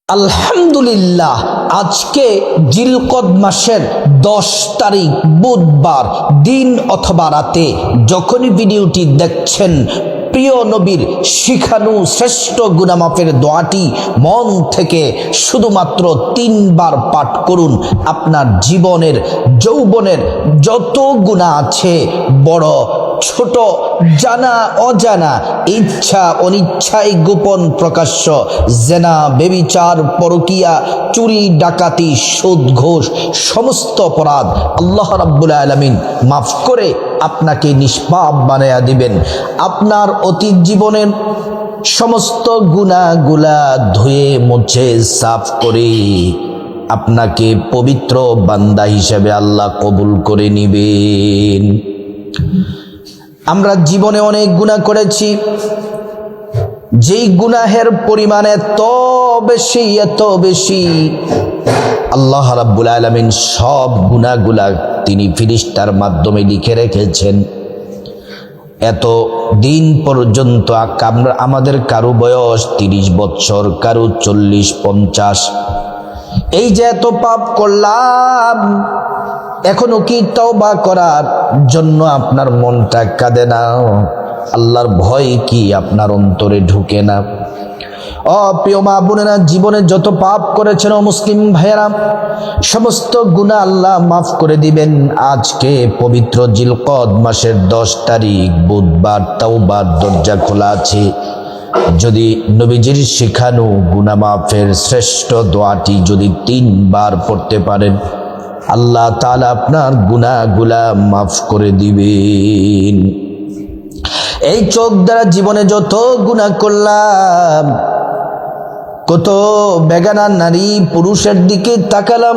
আলহামদুলিল্লাহ, আজকে জিলকদ মাসের 10 তারিখ বুধবার দিন অথবা রাতে যখনই ভিডিওটি দেখছেন, প্রিয় নবীর শিখানো শ্রেষ্ঠ গুনাহ-মাফের দোয়াটি মন থেকে শুধুমাত্র 3 বার পাঠ করুন। আপনার জীবনের যৌবনের যত গুনাহ আছে, বড় ছোট, জানা অজানা, ইচ্ছা অনিচ্ছায়, গোপন প্রকাশ্য, জেনা, বেবিচার, পরকিয়া, চুরি, ডাকাতি, সুদ, ঘুষ, সমস্ত অপরাধ আল্লাহ রাব্বুল আলামিন মাফ করে আপনাকে নিষ্পাপ বানায়া দিবেন। আপনার অতীত জীবনের সমস্ত গুনাহগুলা ধুয়ে মুছে সাফ করে আপনাকে পবিত্র বান্দা হিসেবে আল্লাহ কবুল করে নিবেন। আমরা জীবনে অনেক গুনাহ করেছি, যেই গুনাহের পরিমাণ এত বেশি আল্লাহ রাব্বুল আলামিন সব গুনাহগুলা তিনি ফেরেশতার মাধ্যমে লিখে রেখেছেন। এত দিন পর্যন্ত আমাদের কারো বয়স 30 বছর, কারো 40-50। এই যে এত পাপ করলাম, এখনো কি তওবা করার জন্য আপনার মনটা কাঁদে না? আল্লাহর ভয় কি আপনার অন্তরে ঢুকে না? প্রিয় মা বোনেরা, জীবনে যত পাপ করেছেন ও মুসলিম ভাইয়েরা, সমস্ত গুনাহ আল্লাহ মাফ করে দিবেন। আজকে পবিত্র জিলকদ মাসের 10 তারিখ বুধবার, তাওবার দরজা খোলা আছে। যদি নবীজির শেখানো গুনাহ মাফের শ্রেষ্ঠ দোয়াটি যদি 3 বার পড়তে পারেন, আল্লাহ তাআলা আপনার গুনাহগুলা মাফ করে দিবেন। এই চোখ দ্বারা জীবনে যত গুনাহ করলাম, কত বেগানা নারী পুরুষের দিকে তাকালাম,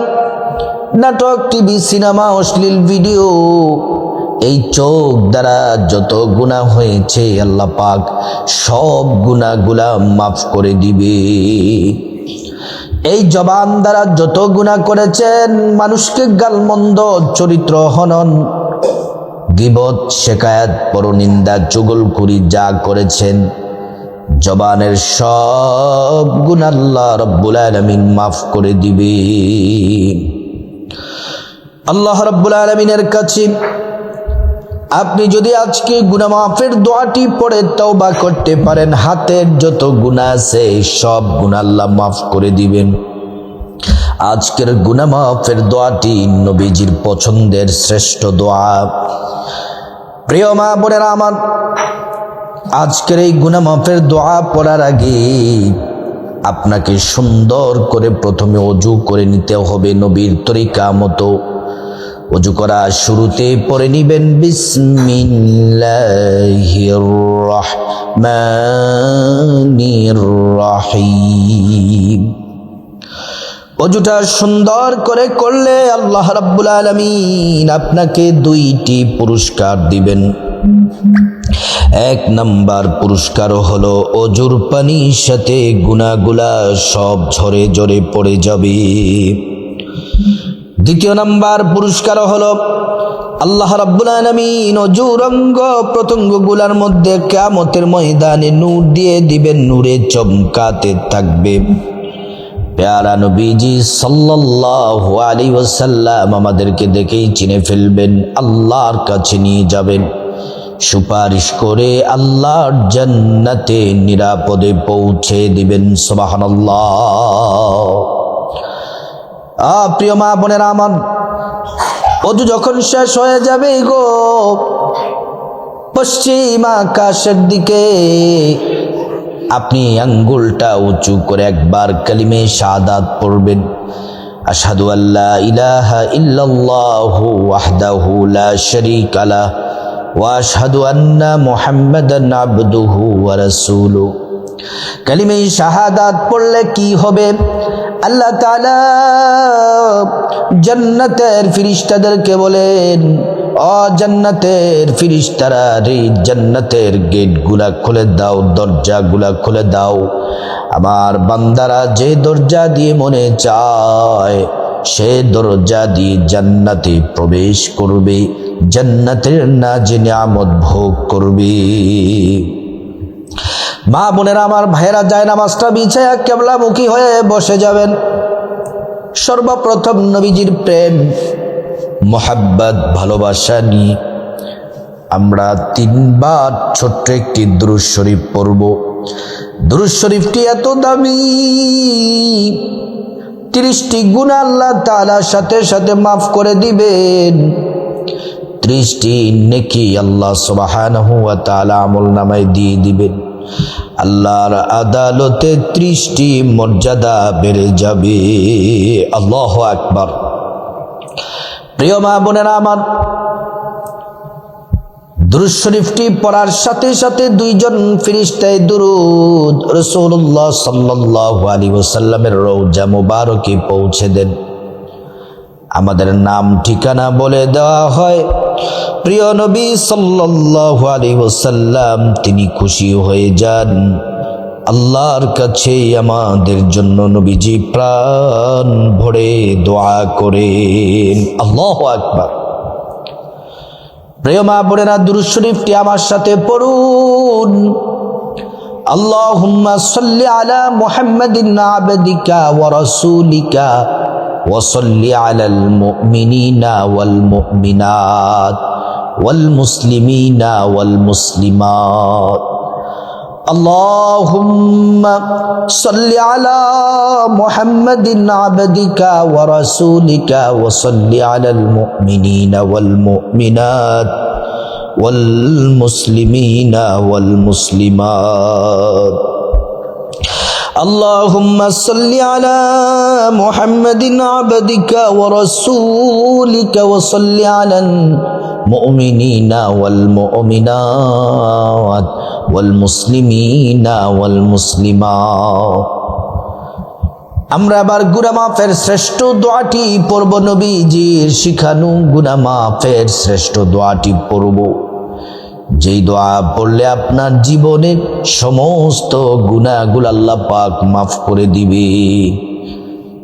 নাটক, টিভি, সিনেমা, অশ্লীল ভিডিও, এই চোখ দ্বারা যত গুনাহ হয়েছে আল্লাহ পাক সব গুনাহগুলা মাফ করে দিবে। এই জবান দ্বারা যত গুনাহ করেছেন, মানুষকে গালমন্দ, চরিত্র হনন, গীবত, শিকায়াত, পরনিন্দা, চুগলখুরি যা করেছেন, জবানের সব গুনাহ আল্লাহ রাব্বুল আলামিন মাফ করে দিবে। আল্লাহ রাব্বুল আলামিনের কাছে আপনি যদি আজকে গুনাহ মাফের দোয়াটি পড়ে তওবা করতে পারেন, হাতের যত গুনাহ আছে সব গুনাহ আল্লাহ মাফ করে দিবেন। আজকের গুনাহ মাফের দোয়াটি নবীজির পছন্দের শ্রেষ্ঠ দোয়া। প্রিয় মা বোনেরা আমার, আজকের এই গুনাহ মাফের দোয়া পড়ার আগে আপনাকে সুন্দর করে প্রথমে ওযু করে নিতে হবে নবীর তরিকা মতো। ওযু করা শুরুতে পড়ে নিবেন বিসমিল্লাহির রহমানির রহিম। ওযুটা সুন্দর করে করলে আল্লাহ রাব্বুল আলামিন আপনাকে 2টি পুরস্কার দিবেন। 1 নাম্বার পুরস্কার হলো ওযুর পানির সাথে গুনাহগুলা সব ঝরে ঝরে পড়ে যাবে। 2 নাম্বার পুরস্কার হলো আল্লাহ রাব্বুল আলামিন ওযুর অঙ্গ প্রত্যঙ্গগুলোর মধ্যে কিয়ামতের ময়দানে নূর দিয়ে দিবেন, নূরে চমকাতে থাকবে। প্যারা নবীজি সাল্লাল্লাহু আলাইহি ওয়াসাল্লাম আমাদেরকে দেখেই চিনে ফেলবেন, আল্লাহর কাছে নিয়ে যাবেন, সুপারিশ করে আল্লাহর জান্নাতে নিরাপদে পৌঁছে দিবেন। সুবহানাল্লাহ। প্রিয় মা বোনেরা আমার, ওযু যখন শেষ হয়ে যাবে গো, পশ্চিম আকাশের দিকে আপনি আঙ্গুলটা উঁচু করে একবার কালিমে শাহাদাত পড়বেন। আশহাদু আল্লা ইলাহা ইল্লাল্লাহু ওয়াহদাহু লা শারীকা লাহ ওয়া আশহাদু আন্না মুহাম্মাদান আবদুহু ওয়া রাসূলুহু। কালিমে শাহাদাত পড়লে কি হবে? আল্লাহ তাআলা জান্নাতের ফেরেশতাদেরকে বলেন, ও জান্নাতের ফেরেশতারা রে, জান্নাতের গেটগুলা খুলে দাও, দরজাগুলা খুলে দাও। আমার বান্দারা যে দরজা দিয়ে মনে চায় সে দরজা দিয়ে জান্নাতে প্রবেশ করবে, জান্নাতের নাজ নিয়ামত ভোগ করবে। মা বোনেরা আমার, ভাইয়েরা, যায় নামাজটা বিছায়া কেবলামুখী হয়ে বসে যাবেন। সর্বপ্রথম নবীজির প্রেম মোহাব্বত ভালোবাসা নিয়ে আমরা 3 বার ছোট্ট একটি দুরূদ শরীফ পড়ব। দুরূদ শরীফটি এত দামি, 30টি গুনাহ আল্লাহ তাআলা সাথে সাথে মাফ করে দিবেন। 30টি নেকি আল্লাহ সুবহানাহু ওয়া তাআলা আমলনামায় দিয়ে দিবেন। আল্লাহর আদালতে 30টি মর্যাদা বেড়ে যাবে। আল্লাহু আকবার। প্রিয় মা বোনেরা আমার, দুরূদ শরীফটি পড়ার সাথে সাথে 2জন ফেরেশতায় দুরূদ রাসূলুল্লাহ সাল্লাল্লাহু আলাইহি ওয়াসাল্লামের রওজা মুবারকে পৌঁছে দেন। আমাদের নাম ঠিকানা বলে দেওয়া হয়। প্রিয় নবী সাল্লাল্লাহু আলাইহি ওয়াসাল্লাম তিনি খুশি হয়ে যান। আল্লাহর কাছে আমাদের জন্য নবীজি প্রাণ ভরে দোয়া করেন। আল্লাহু আকবার। প্রিয় মা বোনেরা, দুরূদ শরীফটি আমার সাথে পড়ুন। আল্লাহুম্মা সাল্লি আলা মুহাম্মাদিন আবদিকা ওয়া রাসূলিকা ওয়া সাল্লি আলাল মুমিনিনা ওয়াল মুমিনাত ওয়াল মুসলিমিনা ওয়াল মুসলিমাত। আল্লাহুম্মা সাল্লি আলা মুহাম্মাদিন আবদিকা ওয়া রাসূলিকা ওয়া সাল্লি আলাল মুমিনিনা ওয়াল মুমিনাত ওয়াল মুসলিমিনা ওয়াল মুসলিমাত। আল্লাহুম্মা সাল্লি আলা মুহাম্মাদিন আবদিকা ওয়া রাসূলিকা ওয়া সাল্লি আলাল মুমিনিনা ওয়াল মুমিনাত ওয়াল মুসলিমিনা ওয়াল মুসলিমাত। আমরা আবার গুনাহ মাফের শ্রেষ্ঠ দোয়াটি পড়ব। নবীজির শিখানো গুনাহ মাফের শ্রেষ্ঠ দোয়াটি পড়ব, যেই দোয়া পড়লে আপনার জীবনের সমস্ত গুনাহগুলো আল্লাহ পাক মাফ করে দিবে।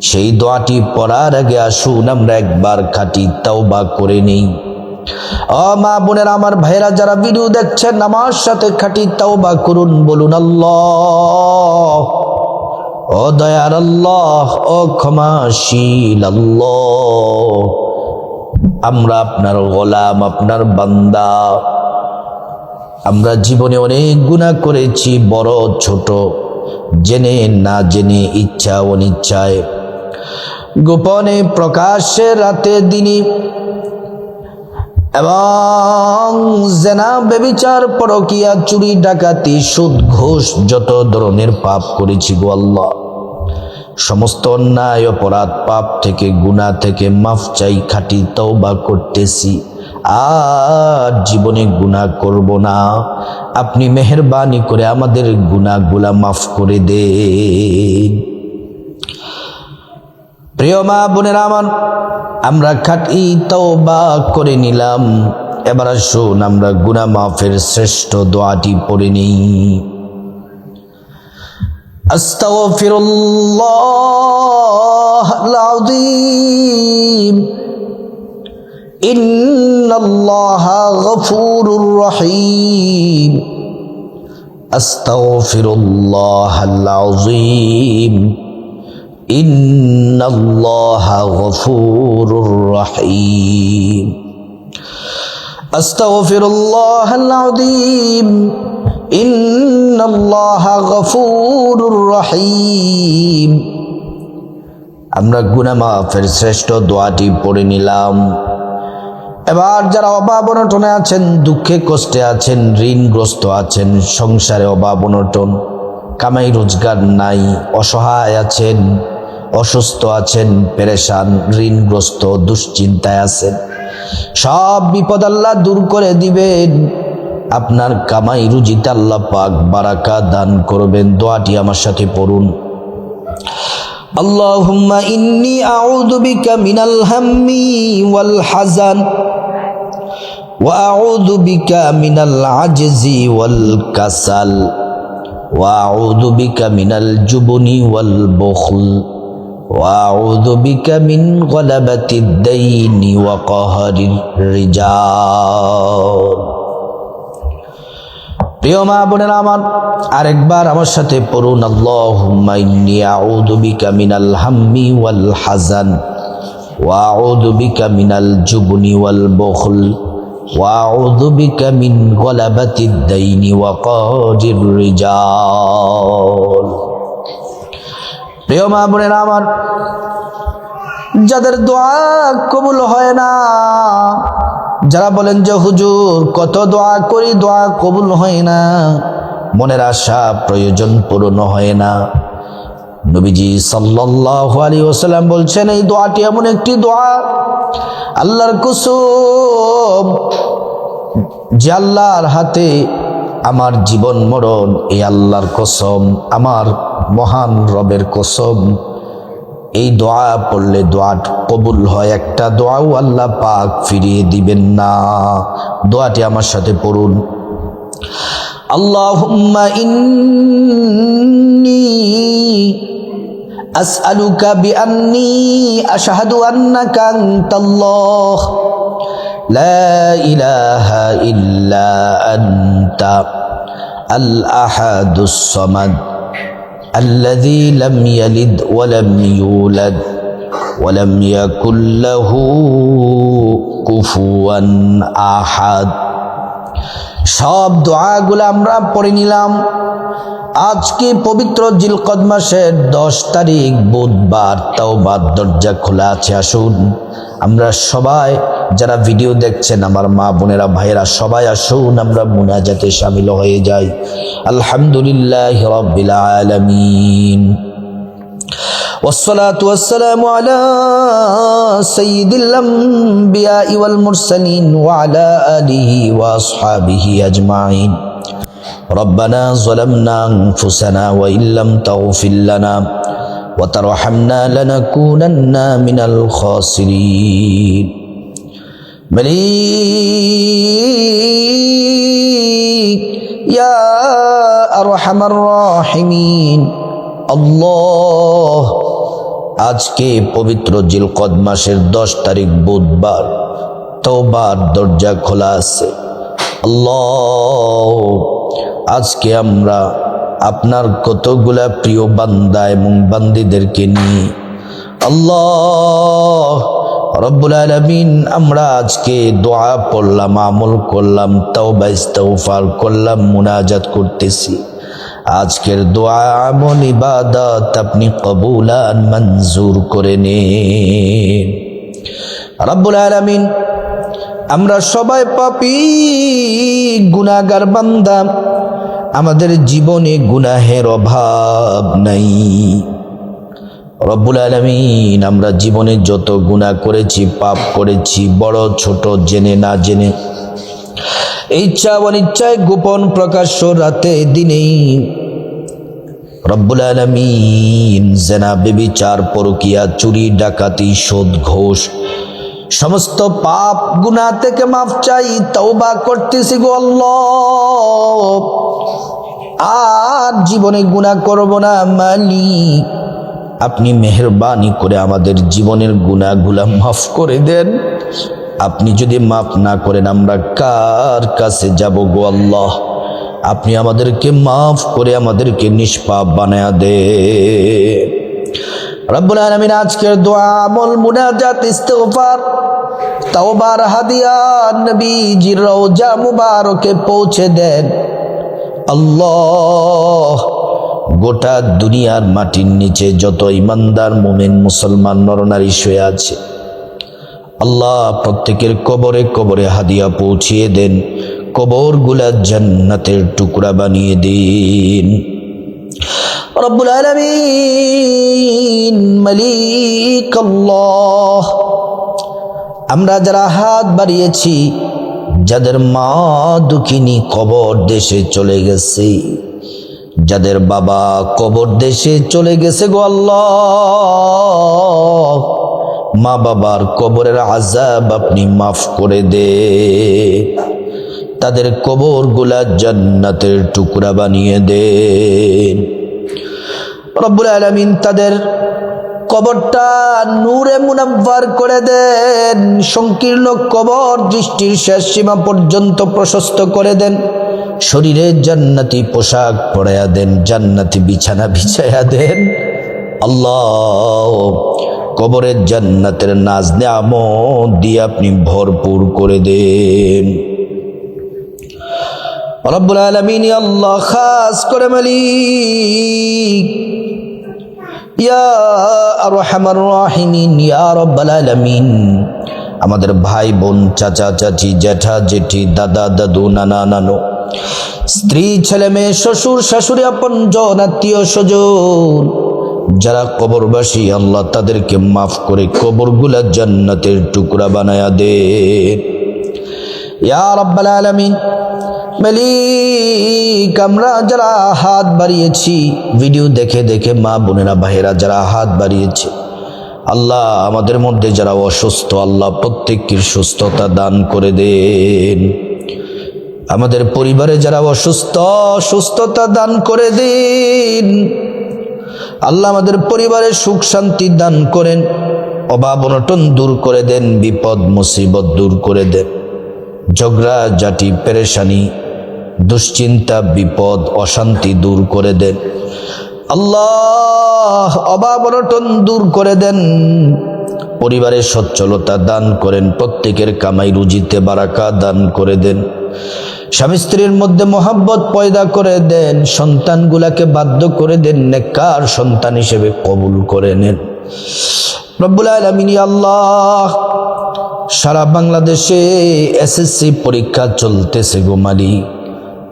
সেই দোয়াটি পড়ার আগে আসুন আমরা একবার খাঁটি তাওবা করে নেই। ও মা বোনেরা আমার, ভাইরা যারা ভিডিও দেখছেন, আমার সাথে খাঁটি তাওবা করুন। বলুন আল্লাহ, ও দয়ার আল্লাহ, ও ক্ষমাশীল আল্লাহ, আমরা আপনার গোলাম, আপনার বান্দা। আমরা জীবনে অনেক গুনাহ করেছি, বড় ছোট, জেনে না জেনে, ইচ্ছা অনিচ্ছায়, গোপনে প্রকাশ্যে, রাতে দিনে, এবং জেনা, ব্যভিচার, পরকীয়া, চুরি, ডাকাতি, সুদ, ঘুষ, যত ধরনের পাপ করেছি গো আল্লাহ, সমস্ত অন্যায় অপরাধ পাপ থেকে, গুনাহ থেকে মাফ চাই, খাঁটি তওবা করতেছি, আর জীবনে গুনাহ করব না। আপনি মেহেরবানি করে আমাদের গুনাহগুলা মাফ করে দেন। প্রিয় মা বোনেরা আমার, আমরা খাঁটি তওবা করে নিলাম। এবার আসুন আমরা গুনাহ মাফের শ্রেষ্ঠ দোয়াটি পড়ে নিই। আস্তাগফিরুল্লাহাল আযীম, ইন্নাল্লাহা গফুরুর রহিম। আস্তাগফিরুল্লাহাল আযীম, ইন্নাল্লাহা গফুরুর রহিম। আস্তাগফিরুল্লাহাল আযীম, ইন্নাল্লাহা গফুরুর রহিম। আমরা গুনাহ মাফের শ্রেষ্ঠ দোয়াটি পড়ে নিলাম। এবার যারা অভাব অনটনে আছেন, দুঃখে কষ্টে আছেন, ঋণগ্রস্ত আছেন, সংসারে অভাব অনটন, কামাই রোজগার নাই, অসহায় আছেন, অসুস্থ আছেন, পেরেশান, ঋণগ্রস্ত, দুশ্চিন্তায় আছেন, সব বিপদ আল্লাহ দূর করে দিবেন। আপনার কামাই রুজিতে আল্লাহ পাক বারাকা দান করবেন। দোয়াটি আমার সাথে পড়ুন। আল্লাহুম্মা ইন্নী আউযু বিকা মিনাল হাম্মি ওয়াল হাযান ওয়া আউযু বিকা মিনাল আজজি ওয়াল কাসাল ওয়া আউযু বিকা মিনাল জুবনি ওয়াল বুখল ওয়া আউযু বিকা মিন গলাবাতিদ দাইনি ওয়া কাহরির রিজাল। প্রিয় মা বোনেরা আমার, আরেকবার আমার সাথে পড়ুন, আল্লাহুম্মা ইন্নী আউযু বিকা মিনাল হাম্মি ওয়াল হাযান ওয়া আউযু বিকা মিনাল জুবনি ওয়াল বুখল ওয়া আউযু বিকা মিন গলাবাতিদ দাইনি ওয়া কাহরির রিজাল। প্রিয় মা বোনেরা আমার, যাদের দোয়া কবুল হয় না, যারা বলেন যে হুজুর কত দোয়া করি দোয়া কবুল হয় না, মনের আশা প্রয়োজন পূরণ হয় না, নবীজি সাল্লাল্লাহু আলাইহি ওয়াসাল্লাম বলছেন এই দোয়াটি এমন একটি দোয়া, আল্লাহর কসম, যে আল্লাহর হাতে আমার জীবন মরণ, এই আল্লাহর কসম, আমার মহান রবের কসম, এই দোয়া পড়লে দোয়া কবুল হয়, একটা দোয়াও আল্লাহ পাক ফিরিয়ে দিবেন না। দোয়াটি আমার সাথে পড়ুন, আল্লাহুম্মা ইন্নী আসআলুকা বিআন্নী আশহাদু আন্নাকা আনতাল্লাহ লা ইলাহা ইল্লা আনতা আল আহাদুস সামাদ الذي لم يلد ولم يولد ولم يكن له كفوا أحد। সব দোয়াগুলো আমরা পড়ে নিলাম। আজকে পবিত্র জিলকদ মাসের 10 তারিখ বুধবার, তাওবার দরজা খোলা আছে। আসুন আমরা সবাই, যারা ভিডিও দেখছেন আমার মা বোনেরা ভাইয়েরা, সবাই আসুন আমরা মুনাজাতে শামিল হয়ে যাই। আলহামদুলিল্লাহি রাব্বিল আলামিন, والصلاة والسلام على سيد الأنبياء والمرسلين وعلى آله وأصحابه أجمعين. ربنا ظلمنا أنفسنا وإن لم تغفر لنا وترحمنا لنكونن من الخاسرين. مليك يا أرحم الراحمين আল্লাহ, আজকে পবিত্র জিলকদ মাসের 10 তারিখ বুধবার, তওবার দরজা খোলা আছে। আল্লাহ, আজকে আমরা আপনার কতগুলা প্রিয় বান্দা এবং বান্দীদেরকে নিয়ে, আল্লাহ রব্বুল আলামিন, আমরা আজকে দোয়া পড়লাম, আমল করলাম, তাওবা ইস্তিগফার করলাম, মুনাজাত করতেছি। আজকের দোয়া আমল ইবাদত আপনি কবুলান মঞ্জুর করে নিন রব্বুল আলামিন। আমরা সবাই পাপী গুনাহগার বান্দা, আমাদের জীবনে গুনাহের অভাব নাই রব্বুল আলামিন। আমরা জীবনে যত গুনাহ করেছি, পাপ করেছি, বড় ছোট, জেনে না জেনে, ইচ্ছা অনিচ্ছায়, গোপন প্রকাশ্য, রাতে দিনেই, রব্বুল আলামিন, জিনা, ব্যভিচার, পরকিয়া, চুরি, ডাকাতি, সুদ, ঘুষ, সমস্ত পাপ গুনাহ থেকে মাফ চাই, তওবা করতেছি গো আল্লাহ, আর জীবনে গুনাহ করব না। মালিক, আপনি মেহেরবানি করে আমাদের জীবনের গুনাহগুলা মাফ করে দেন। আপনি যদি মাফ না করেন আমরা কার কাছে যাব গো আল্লাহ? আপনি আমাদেরকে মাফ করে আমাদেরকে নিষ্পাপ বানায়া দে রব্বুল আলামিন। আজকের দোয়া, আমল, মুনাজাত, ইস্তিগফার, তাওবার হাদিয়া নবীজির রওজা মুবারকে পৌঁছে দেন আল্লাহ। গোটা দুনিয়ার মাটির নিচে যত ইমানদার মুমিন মুসলমান নরনারী শুয়ে আছে, আল্লাহ প্রত্যেকের কবরে কবরে হাদিয়া পৌঁছিয়ে দেন, কবরগুলা জান্নাতের টুকরা বানিয়ে দিন রব্বুল আলামিন। মালিক আল্লাহ, আমরা যারা হাত বাড়িয়েছি, যাদের মা দুঃখিনী কবর দেশে চলে গেছে, যাদের বাবা কবর দেশে চলে গেছে গো আল্লাহ, মা বাবার কবরের আযাব আপনি মাফ করে দে, তাদের কবরগুলা জান্নাতের টুকরা বানিয়ে দেন রব্বুল আলামিন। তাদের কবরটা নূরে মুনাব্বার করে দেন, সংকীর্ণ কবর দৃষ্টির শেষ সীমা পর্যন্ত প্রশস্ত করে দেন শরীরে জান্নাতি পোশাক পরাইয়া দেন, জান্নাতি বিছানা বিছাইয়া দেন। আল্লাহ কবরের জান্নাতের নাজ নেয়ামত দিয়ে আপনি ভরপুর করে দেন। রব্বুল আলামিন আল্লাহ খাস করে মালিক ইয়া আরহামার রাহিমিন ইয়া রব্বুল আলামিন আমাদের ভাই বোন, চাচা চাচি, জ্যাঠা জেঠি, দাদা দাদু, নানা নানু, স্ত্রী ছেলে মেয়ে, শ্বশুর শাশুড়ি, আপনজন আত্মীয় স্বজন যারা কবরবাসী, আল্লাহ তাদেরকে মাফ করে কবরগুলা জান্নাতের টুকরা বানায়া দেন ইয়া রাব্বাল আলামিন। মালিক আমরা যারা হাত বাড়িয়েছি, ভিডিও দেখে দেখে মা বোনেরা ভাইয়েরা যারা হাত বাড়িয়েছে, আল্লাহ আমাদের মধ্যে যারা অসুস্থ, আল্লাহ প্রত্যেককে সুস্থতা দান করে দেন। আমাদের পরিবারে যারা অসুস্থ, সুস্থতা দান করে দিন। আল্লাহ আমাদের পরিবারে সুখ শান্তি দান করেন, অভাব অনটন দূর করে দেন, বিপদ মুসিবত দূর করে দেন, ঝগড়া ঝাঁটি পেরেশানি দুশ্চিন্তা বিপদ অশান্তি দূর করে দেন। আল্লাহ অভাব অনটন দূর করে দেন, পরিবারের সচ্ছলতা দান করেন, প্রত্যেকের কামাই রুজিতে বারাকা দান করে দেন, স্বামী স্ত্রীর মধ্যে মোহাব্বত পয়দা করে দেন, সন্তানগুলাকে বাধ্য করে দেন, নেককার সন্তান হিসেবে কবুল করে নেন। রব্বুল আলামিন আল্লাহ সারা বাংলাদেশে এসএসসি পরীক্ষা চলতেছে গো মালিক,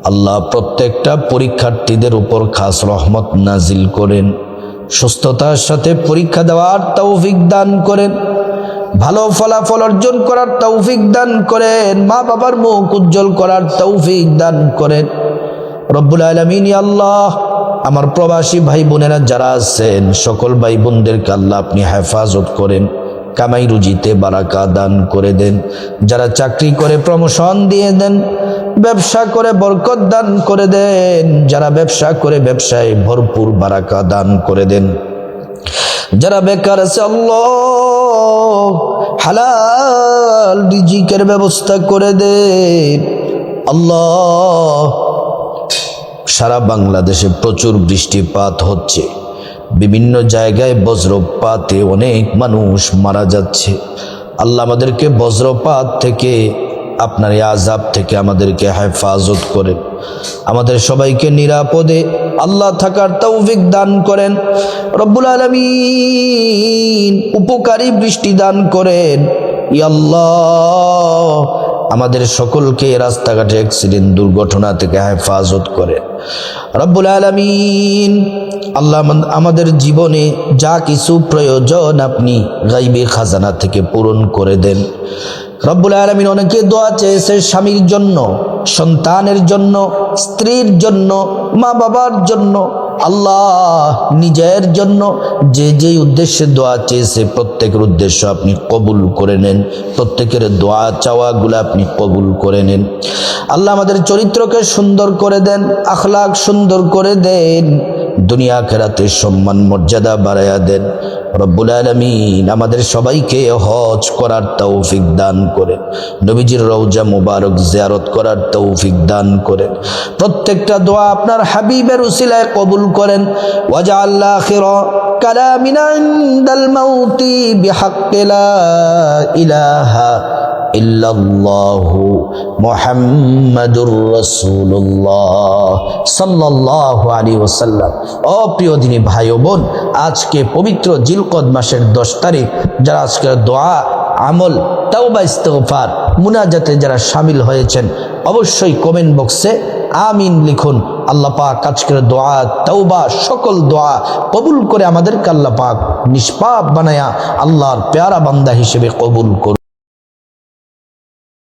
আল্লাহ প্রত্যেকটা পরীক্ষার্থীদের উপর খাস রহমত নাজিল করেন, সুস্থতার সাথে পরীক্ষা দেওয়ার তৌফিক দান করেন, ভালো ফলাফল অর্জন করার তৌফিক দান করেন, মা বাবার মুখ উজ্জ্বল করার তৌফিক দান করেন। রব্বুল আলামিন আল্লাহ আমার প্রবাসী ভাই বোনেরা যারা আছেন সকল ভাই বোনদেরকে আল্লাহ আপনি হেফাজত করেন, কামাই রুজিতে বারাকা দান করে দেন, যারা চাকরি করে প্রমোশন দিয়ে দেন, ব্যবসা করে বরকত দান করে দেন, যারা ব্যবসা করে ব্যবসায় ভরপুর বারাকা দান করে দেন, যারা বেকার আছে আল্লাহ হালাল রিজিকের ব্যবস্থা করে দেন। আল্লাহ সারা বাংলাদেশে প্রচুর বৃষ্টিপাত হচ্ছে, বিভিন্ন জায়গায় বজ্রপাতে অনেক মানুষ মারা যাচ্ছে। আল্লাহ আমাদেরকে বজ্রপাত থেকে, আপনার এই আযাব থেকে আমাদেরকে হেফাজত করেন, আমাদের সবাইকে নিরাপদে আল্লাহ থাকার তৌফিক দান করেন। রব্বুল আলামিন উপকারী বৃষ্টি দান করেন ইয়া আল্লাহ, আমাদের সকলকে রাস্তাঘাটে অ্যাক্সিডেন্ট দুর্ঘটনা থেকে হেফাজত করেন। রব্বুল আলামিন আল্লাহ আমাদের জীবনে যা কিছু প্রয়োজন আপনি গাইবী খাজানা থেকে পূরণ করে দেন। রব্বুল আলামিন অনেকে দোয়া চেয়েছে স্বামীর জন্য, সন্তানের জন্য, স্ত্রীর জন্য, মা বাবার জন্য, আল্লাহ নিজের জন্য, যে যে উদ্দেশ্যে দোয়া চেয়েছে প্রত্যেকের উদ্দেশ্য আপনি কবুল করে নেন, প্রত্যেকের দোয়া চাওয়াগুলো আপনি কবুল করে নেন। আল্লাহ আমাদের চরিত্রকে সুন্দর করে দেন, আখলাক সুন্দর করে দেন, দুনিয়া আখিরাতে সম্মান মর্যাদা বাড়ায়া দেন। রব্বুল আলামিন আমাদের সবাইকে হজ করার তৌফিক দান করেন, নবীজির রওজা মুবারক জিয়ারত করার তৌফিক দান করেন, প্রত্যেকটা দোয়া আপনার হাবিবের উসিলায় কবুল করেন। ওয়াজআল আখিরা কালামিনা ইনদাল মাউতি বিহাক্কি লা ইলাহা ইল্লাল্লাহু মুহাম্মাদুর রাসূলুল্লাহ সাল্লাল্লাহু আলাইহি ওয়াসাল্লাম। ও প্রিয় দিনী ভাই ও বোন, আজকে পবিত্র জিলকদ মাসের 10 তারিখ, যারা আজকের দোয়া আমল তাওবা ইস্তিগফার মুনাজাতে যারা শামিল হয়েছেন অবশ্যই কমেন্ট বক্সে আমিন লিখুন। আল্লাহ পাক আজকের দোয়া তাওবা সকল দোয়া কবুল করে আমাদেরকে আল্লাহ পাক নিষ্পাপ বানায়া আল্লাহর প্যারা বান্দা হিসেবে কবুল করুন।